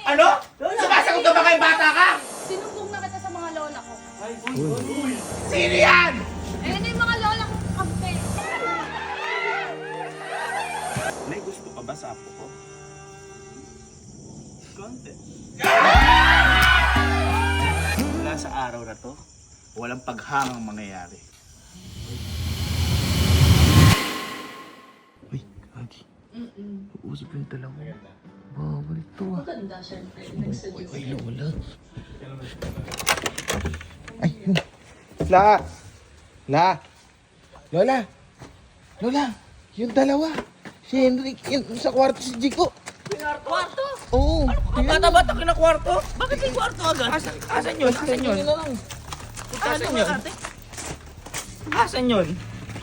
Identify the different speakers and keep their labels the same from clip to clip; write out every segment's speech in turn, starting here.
Speaker 1: Ano? Sumasagot ka ba kay bata ka?
Speaker 2: Sinumbong na kita sa mga lola ko.
Speaker 1: Sino yan?
Speaker 2: Ayun na yung mga lola ko kampe.
Speaker 3: May gusto ka ba sa apo ko? Konti. Mula sa araw na to, walang paghangang mangyayari. Uy, Agi. Uusap yung dalawa. Bawal to ah.
Speaker 2: Maganda, syempre. Nagsuggest.
Speaker 3: Uy, Lola. Ay, La! Lola! Lola! Yung dalawa! Si Henrik, yun, sa kwarto si Jico.
Speaker 1: Kwarto?
Speaker 3: Oo.
Speaker 1: Bata-bata ka na kwarto? Bakit may kwarto agad? Asan yun? Asan yun? Asan yun? Asan yun?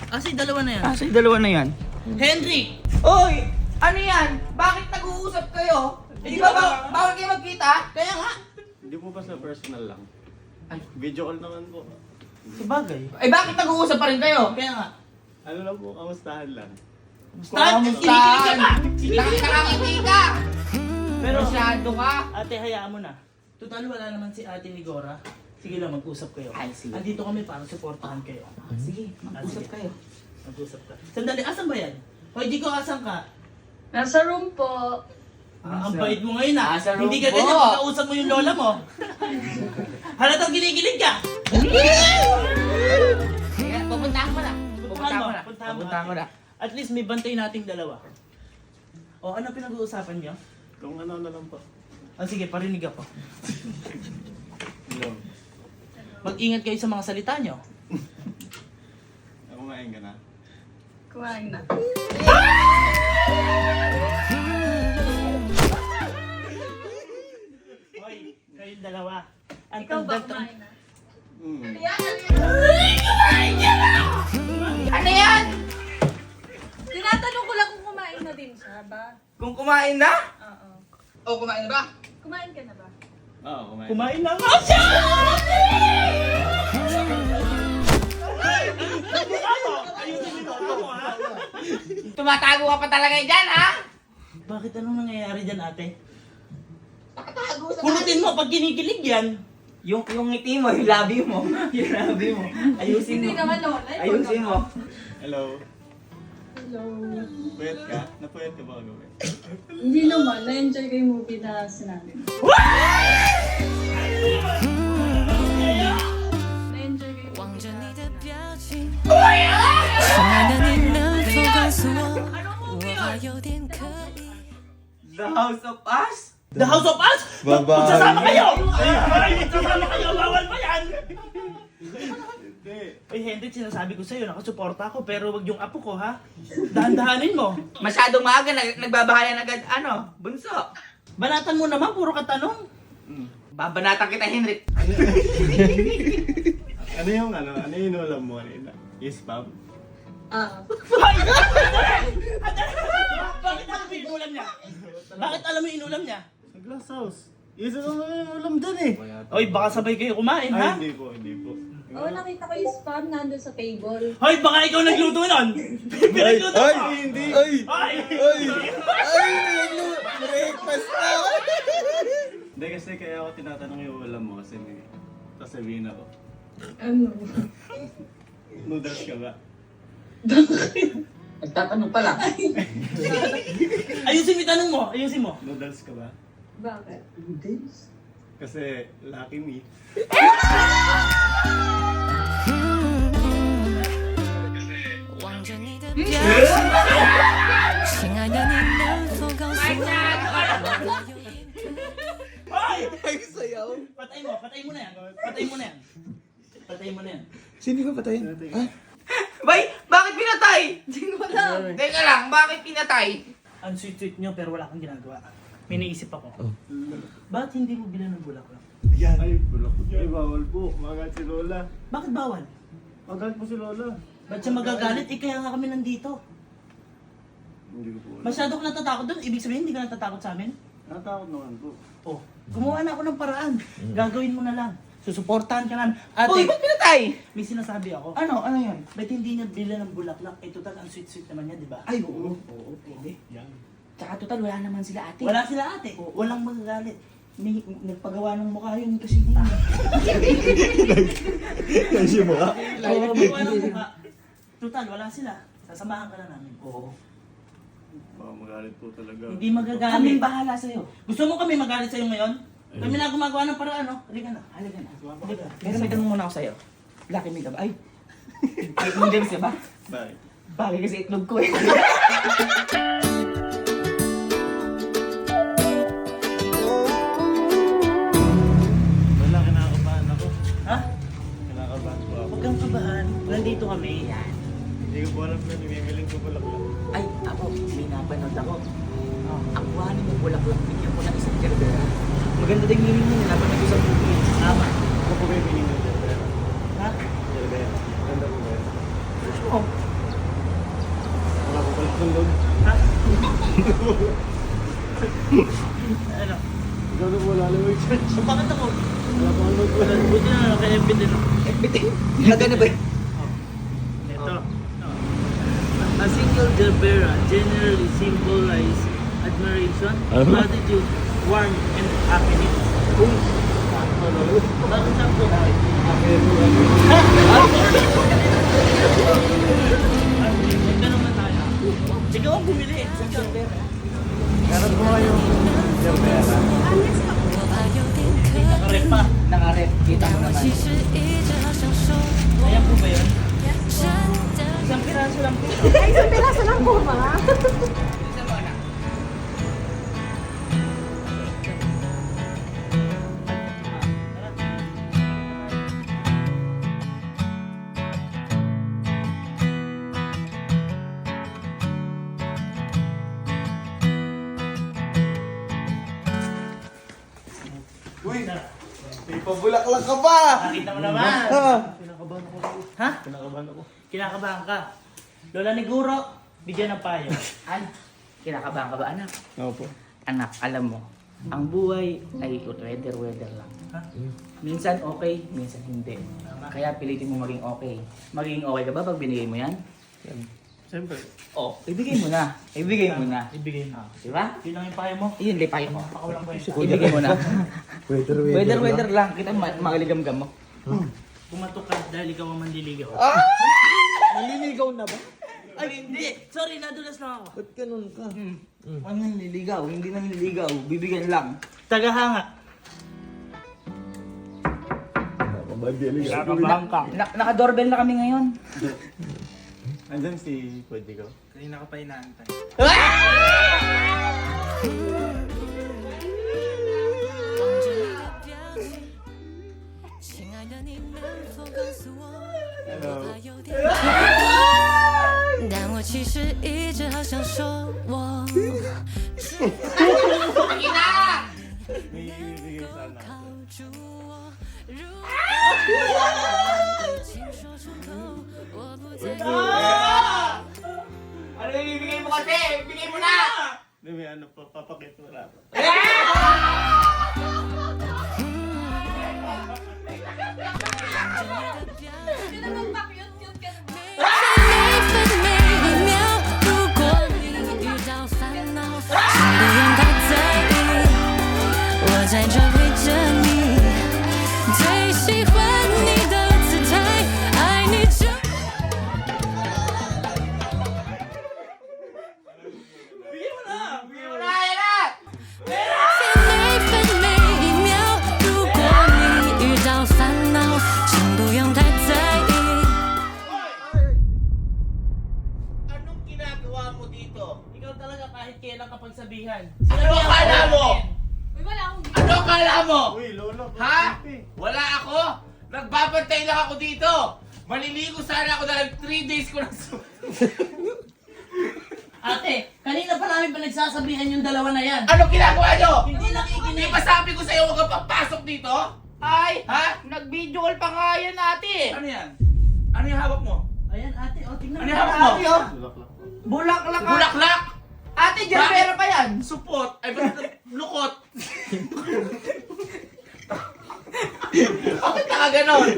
Speaker 4: Kasi dalawa na yan.
Speaker 1: Asan yung dalawa na yan?
Speaker 4: Henry!
Speaker 1: Oy! Ano yan? Bakit nag-uusap kayo? Di ba bawal kayo magkita?
Speaker 4: Kaya nga!
Speaker 5: Hindi po basta personal lang. Video call naman po.
Speaker 4: Sabagay.
Speaker 1: Eh bakit nag-uusap pa rin kayo?
Speaker 4: Kaya nga.
Speaker 5: Ano lang po, kamustahan lang.
Speaker 4: Start! Kinikilig ka ba?
Speaker 1: Nakakangiti ka!
Speaker 4: Pero
Speaker 1: Masyado ka!
Speaker 4: ate, hayaan mo na. Total, wala naman si ate ni Gora. Sige lang, mag-usap kayo.
Speaker 1: Ay, sige.
Speaker 4: Andito kami para supportahan kayo.
Speaker 1: Sige, mag-usap
Speaker 4: sige.
Speaker 1: kayo.
Speaker 4: Mag-usap ka. Sandali, asan ba yan? Hoy, Jico, asan ka?
Speaker 2: Nasa room po.
Speaker 4: Ang bait mo ngayon ah.
Speaker 1: Nasa room
Speaker 4: Hindi ka
Speaker 1: po.
Speaker 4: ganyan pagkausap mo yung lola mo. Halatang kinikilig ka.
Speaker 1: Sige, pupuntahan mo na.
Speaker 4: Puntahan mo.
Speaker 1: Pupuntahan mo na.
Speaker 4: At least may bantay nating dalawa. O, ano pinag-uusapan niyo?
Speaker 5: Kung ano na lang po.
Speaker 4: Ah, sige, parinig ako.
Speaker 5: Hello.
Speaker 4: Mag-ingat kayo sa mga salita niyo.
Speaker 5: Kumain ka na?
Speaker 2: Kumain na.
Speaker 4: Hoy, kayong dalawa. Ang
Speaker 2: Ikaw ba
Speaker 4: tanda-
Speaker 2: kumain na?
Speaker 5: Hmm.
Speaker 1: Ano yan?
Speaker 2: Tinatanong ko lang kung kumain na din siya ba?
Speaker 1: Kung kumain na?
Speaker 2: Oo.
Speaker 1: O kumain na ba?
Speaker 2: Kumain ka na ba?
Speaker 5: Oo, kumain.
Speaker 4: Kumain na nga siya!
Speaker 1: Tumatago ka pa talaga dyan, ha?
Speaker 4: Bakit anong nangyayari dyan, ate?
Speaker 1: Nakatago sa...
Speaker 4: Kunutin mo pag kinikilig yan.
Speaker 1: Yung ngiti mo, yung labi mo. Yung labi mo. Ayusin
Speaker 2: Hindi
Speaker 1: mo.
Speaker 2: naman lola. ikaw
Speaker 1: Ayusin
Speaker 2: naman.
Speaker 1: mo.
Speaker 5: Hello.
Speaker 2: Hello.
Speaker 5: Puyat ka? Napuyat ka ba kagabi?
Speaker 2: Hindi naman. Na-enjoy ko yung movie na sinabi mo. Na-enjoy ko yung
Speaker 6: 望
Speaker 2: movie
Speaker 6: 着
Speaker 2: na
Speaker 6: 你的表情，亲爱的，你能否告诉我，我还有点可疑。
Speaker 1: The House of Us?
Speaker 4: The House of Us? Magsasama kayo! Ay, magsasama kayo! Bawal pa yan!
Speaker 5: Hindi.
Speaker 4: Uy, Hendrik, sinasabi ko sa'yo, nakasuporta ako, pero wag yung apo ko, ha? Dahan-dahanin mo.
Speaker 1: Masyadong maaga, nagbabahayan agad, bunso.
Speaker 4: Banatan mo naman, puro katanong.
Speaker 1: Babanatan kita, Henrik.
Speaker 5: Ano yung inulam mo kanina? Spam?
Speaker 4: Bakit alam mo yung inulam niya? Bakit alam mo yung inulam niya?
Speaker 5: Sa glass house. Isa lang naman yung ulam dun eh.
Speaker 4: Oy, baka sabay kayo kumain,
Speaker 5: Ay,
Speaker 4: ha?
Speaker 5: hindi po, hindi po.
Speaker 2: Oo, nakita ko yung spam nandun sa table.
Speaker 4: Hoy, baka ikaw nagluto nun! Pinagluto mo!
Speaker 5: Hindi.
Speaker 4: Ay!
Speaker 3: Breakfast na!
Speaker 5: Hindi kasi kaya ako tinatanong yung ulam mo kasi may sasabihin ako.
Speaker 2: Ano?
Speaker 5: Noodles ka ba?
Speaker 1: Nagtatanong pa lang.
Speaker 4: Ayusin mo yung tanong mo, ayusin mo.
Speaker 5: Noodles ka ba?
Speaker 2: Bakit?
Speaker 5: Kasi lucky me.
Speaker 6: 望着你的表情，亲爱的，你能否告诉我，我还有点可疑。
Speaker 4: Hoy!
Speaker 3: Ay, sayaw.
Speaker 4: Patay mo na yan. Patay mo na yan. Patay mo na yan.
Speaker 3: Sino ba patayin? Ha?
Speaker 1: Bay, bakit pinatay?
Speaker 2: Hindi ko alam.
Speaker 1: Teka lang, bakit pinatay?
Speaker 4: Ang sweet-sweet nyo pero wala kang ginagawa. May naisip ako.
Speaker 3: Oh.
Speaker 4: Bakit hindi mo bilan ng bulaklak?
Speaker 5: Yan. Ay, bulak. Ay, bawal po. Magat si Lola.
Speaker 4: Bakit bawal?
Speaker 5: Magat po si Lola.
Speaker 4: Ba't siya magagalit? Eh kaya nga kami nandito.
Speaker 5: Hindi ko po alam.
Speaker 4: Masyado ka natatakot doon. Ibig sabihin hindi ka natatakot sa amin?
Speaker 5: Natakot naman po.
Speaker 4: Oh, gumawa na ako ng paraan. Gagawin mo na lang. Susuportahan ka namin. Ate,
Speaker 1: Uy, ba't pinatay?
Speaker 4: may sinasabi ako.
Speaker 1: Ano yan?
Speaker 4: Ba't hindi niya bilan ng bulaklak? Eh total ang sweet-sweet naman niya, di ba?
Speaker 1: Oo, pwede.
Speaker 5: Yan.
Speaker 1: Tsaka total, wala naman sila ate.
Speaker 4: Wala sila ate. Walang magagalit. May nagpagawa ng mukha yun kasi hindi.
Speaker 3: Kasi mo ka?
Speaker 4: Nagpagawa ng mukha. Total, wala sila. Sasamahan ka na namin. Oo.
Speaker 5: Baka magalit po talaga.
Speaker 4: Hindi magagalit. Kaming bahala sa'yo. Gusto mo kami magalit sa'yo ngayon? Kami na gumagawa ng paraan, no? Halika na. Halika na. Halika.
Speaker 1: Pero may tanong muna ako sa'yo. Lucky me ka ba? Ay! Hindi kasi ba?
Speaker 5: Bakit?
Speaker 1: Bagay kasi itlog ko eh.
Speaker 5: Wala, kinakabahan ako.
Speaker 4: Ha?
Speaker 5: Kinakabahan po ako.
Speaker 4: Huwag kang kabahan. Nandito kami.
Speaker 5: Hindi ko po alam na namimiling ko bulaklak.
Speaker 1: Ay, ako, may napanood ako. Ang buhanin mo bulaklak, bigyan mo ng isang kerbera. Maganda din meaning mo, napanood ko sa movie.
Speaker 4: Tama.
Speaker 5: Ako po ba yung meaning ng Jerbera?
Speaker 4: Ha?
Speaker 5: Jerbera. Ganda po ba yun?
Speaker 1: Oo.
Speaker 5: Wala po pala itong doon.
Speaker 4: Ha? Ano?
Speaker 5: Ikaw na po lalo yung church.
Speaker 4: So, bakit ako?
Speaker 5: Wala po ang magpunan.
Speaker 4: Buti na lang kay FB din.
Speaker 1: Ilagay na ba yun?
Speaker 4: Ito. A single gerbera generally symbolize admiration, gratitude, warmth, and happiness. Bakit siya po? Huwag ka naman tayo. Ikaw ang bumili. Sa gerbera.
Speaker 5: Meron po kayong Jerbera.
Speaker 6: 我怕有点可
Speaker 4: Nakarep pa.
Speaker 1: Nakarep, kita mo
Speaker 6: 但我
Speaker 1: naman.
Speaker 6: 其实一直好享受
Speaker 4: Ayan po ba yun?
Speaker 6: 真的
Speaker 4: Isang piraso lang po.
Speaker 2: Ay, isang piraso lang po, ma.
Speaker 3: Uy! May pabulaklak ka pa!
Speaker 4: Nakita mo naman.
Speaker 5: Kinakabahan ako.
Speaker 4: Ha?
Speaker 5: Kinakabahan ako.
Speaker 4: Kinakabahan ka. Lola ni Guro, bigyan ng payo.
Speaker 1: An, kinakabahan ka ba anak?
Speaker 3: Opo.
Speaker 1: Anak, alam mo, ang buhay ay weather lang.
Speaker 4: Ha?
Speaker 1: Minsan okay, minsan hindi. Kaya pilitin mo maging okay. Magiging okay ka ba pag binigay mo yan?
Speaker 5: Siyempre.
Speaker 1: Oh, ibigay mo na. Ibigay mo na.
Speaker 4: Ibigay mo.
Speaker 1: Diba?
Speaker 4: Yun lang yung payo mo.
Speaker 1: Iyon, lipayo mo.
Speaker 4: Pakawalang payo.
Speaker 1: Ibigay mo na.
Speaker 3: Weather
Speaker 1: Weather lang. Kita magaligam-gam mo.
Speaker 4: Pumatok ka dahil ikaw ang manliligaw.
Speaker 3: Naliligaw na ba?
Speaker 4: Ay, hindi. Sorry, nadulas lang ako.
Speaker 3: Ba't ganun ka?
Speaker 1: Ano nililigaw? Hindi na nililigaw. Bibigyan lang.
Speaker 4: Tagahanga.
Speaker 5: Kinakabahan ka.
Speaker 1: Naka-doorbell na kami ngayon.
Speaker 5: Andyan si Pwede ko.
Speaker 3: Kanina ka pa inaantay.
Speaker 6: 望着你的表情，亲爱的你能否告诉我？我怕有点可怕，但我其实一直好想说我。
Speaker 5: May ibigay sana.
Speaker 6: 靠住我，如果轻说出口，我不再。
Speaker 1: Ano yung ibigay mo kasi? Ibigay mo na!
Speaker 5: Hindi, may ano pa, papakit mo lang.
Speaker 2: Hindi naman pa-cute-cute ka naman.
Speaker 6: 每分每一秒，如果你遇到烦恼，请不用太在意，我在这陪着你。最喜欢你的姿态，爱你就。 每分每一秒，如果你遇到烦恼，请不用太在意。
Speaker 4: Anong ginagawa mo dito? Ikaw talaga kahit kailan kapag sabihan.
Speaker 1: Ano akala mo?
Speaker 2: Uy, wala akong
Speaker 1: Ano akala mo?
Speaker 5: Uy, Lolo.
Speaker 1: Ha? Wala ako? Nagbabantay lang ako dito. Maliligo sana ako dahil 3 days ko na
Speaker 4: Ate, kanina pa namin pinagsasabihan yung dalawa na yan.
Speaker 1: Ano ginagawa nyo?
Speaker 4: Hindi
Speaker 1: Di
Speaker 4: nakikinig.
Speaker 1: ba sabi ko sa'yo huwag kang papasok dito?
Speaker 7: Ay,
Speaker 1: Ha?
Speaker 7: nag-video call pa nga yan ate.
Speaker 1: Ano yan? Ano yung hawak mo?
Speaker 4: Ayan ate, o tingnan
Speaker 1: Ano yung hawak mo?
Speaker 7: Ate, oh.
Speaker 5: Bulaklak.
Speaker 7: Bulaklak ka.
Speaker 1: Bulaklak!
Speaker 7: Ate, Jerbera pa yan.
Speaker 1: Supot! Ay, bakit lukot? Bakit ka ganon?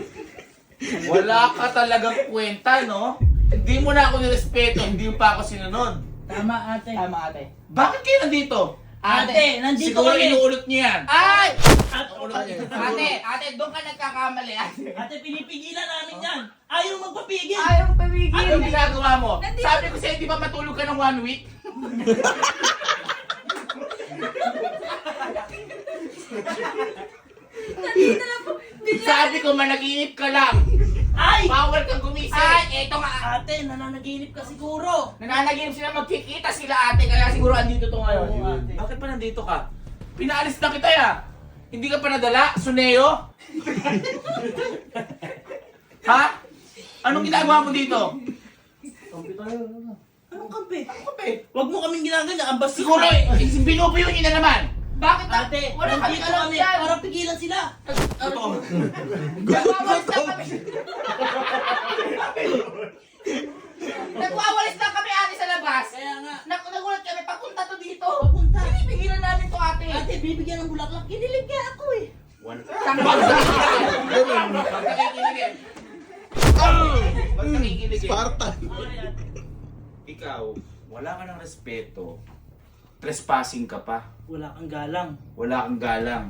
Speaker 1: Wala ka talagang kwenta, no? Hindi mo na ako nirespeto, hindi mo pa ako sinunod.
Speaker 4: Tama ate.
Speaker 7: Tama ate.
Speaker 1: Bakit kayo nandito?
Speaker 4: Ate, nandito
Speaker 1: Siguro
Speaker 4: kami.
Speaker 1: inuulot niya yan.
Speaker 7: Ay!
Speaker 1: Ate,
Speaker 7: Doon ka nagkakamali.
Speaker 4: Ate, pinipigilan namin yan. Ayaw magpapigil.
Speaker 2: Ayaw pamigil.
Speaker 1: anong ginagawa mo?
Speaker 2: Nandito-
Speaker 1: Sabi ko sa'yo, di ba matulog ka ng 1 week?
Speaker 2: Nandito lang po. Bigla.
Speaker 1: Sabi ko, managinip ka lang.
Speaker 4: Ay!
Speaker 1: Bawal kang gumising.
Speaker 7: Ay, eto nga.
Speaker 4: Ate, nananaginip ka siguro.
Speaker 1: Nananaginip sila, magkikita sila ate, kaya siguro andito to ngayon.
Speaker 4: Oo, ate.
Speaker 1: Bakit pa nandito ka? Pinaalis na kita ya. Hindi ka pa nadala, Suneo? Ha? Anong ginagawa mo dito?
Speaker 4: Anong kampi?
Speaker 1: Kape.
Speaker 4: Huwag mo kaming ginaganya. Ang basta.
Speaker 1: Siguro, binubuyo niyo na naman.
Speaker 7: Bakit na?
Speaker 4: Ate,
Speaker 7: Wala kami
Speaker 4: nandito
Speaker 7: alam
Speaker 4: kami
Speaker 7: dyan.
Speaker 4: para pigilan sila.
Speaker 7: Nagwawalis lang kami. Nagwawalis lang kami ate sa labas.
Speaker 4: Kaya nga.
Speaker 7: Nagulat kami, papunta to dito.
Speaker 4: Papunta.
Speaker 7: Pinipigilan namin to ate.
Speaker 4: Ate, bibigyan ng bulaklak. Kinilig kaya ako eh.
Speaker 1: Ba't nakikinig eh?
Speaker 3: Spartan.
Speaker 1: Ikaw, wala ka ng respeto. Trespassing ka pa.
Speaker 4: Wala kang galang.
Speaker 1: Wala kang galang.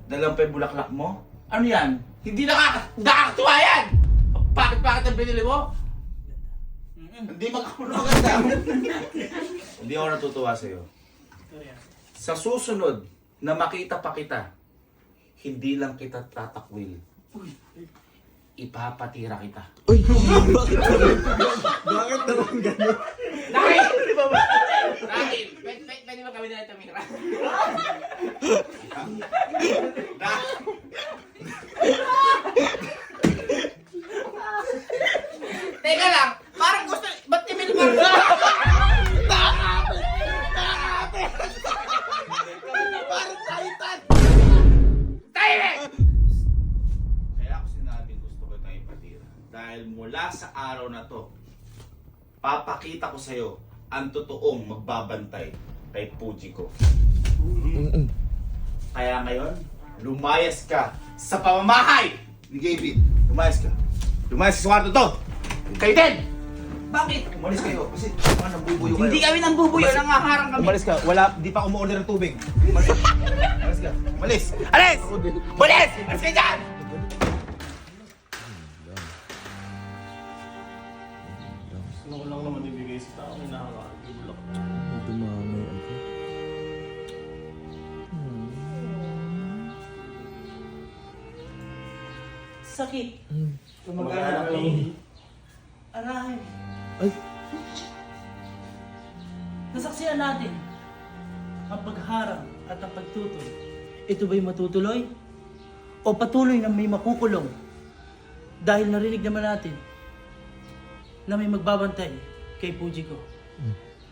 Speaker 1: Dalang pa yung bulaklak mo? Ano yan? Hindi nakakatuwa yan! Bakit ang binili mo? Hindi maganda. Hindi ako natutuwa sa'yo. Sa susunod na makita pa kita, hindi lang kita tatakwil. Ipapatira kita.
Speaker 3: Bakit naman ganun?
Speaker 1: Dahil! Dahil! Pwede ba kami na tumira?
Speaker 7: Teka lang, parang gusto, ba't ni Milmar?
Speaker 1: Kaya ako sinabing gusto ko itong ipatira. Dahil mula sa araw na to, papakita ko sa'yo ang totoong magbabantay kay Puji ko. Kaya ngayon, lumayas ka sa pamamahay ni Gaby. Lumayas ka. Lumayas ka sa kwarto to. Kayo din!
Speaker 7: Bakit?
Speaker 3: Umalis kayo kasi mga nabubuyo kayo.
Speaker 7: Hindi kami nang bubuyo, nangaharang kami.
Speaker 3: Umalis ka. Wala, di pa umorder ng tubig. Umalis ka. Umalis.
Speaker 1: Alis! Alis! Alis ka dyan!
Speaker 5: Ano ko lang naman ibigay sa tao, nakakagulak.
Speaker 3: Dumami ako.
Speaker 4: Sakit.
Speaker 5: Kamag-anak lang.
Speaker 4: Aray.
Speaker 3: Ay.
Speaker 4: Nasaksihan natin ang pagharang at ang pagtutoy. Ito ba'y matutuloy? O patuloy na may makukulong? Dahil narinig naman natin na may magbabantay kay Puji ko.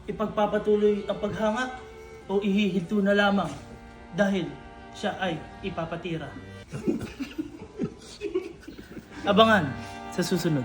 Speaker 4: Ipagpapatuloy ang paghanga o ihihinto na lamang dahil siya ay ipapatira. Abangan sa susunod.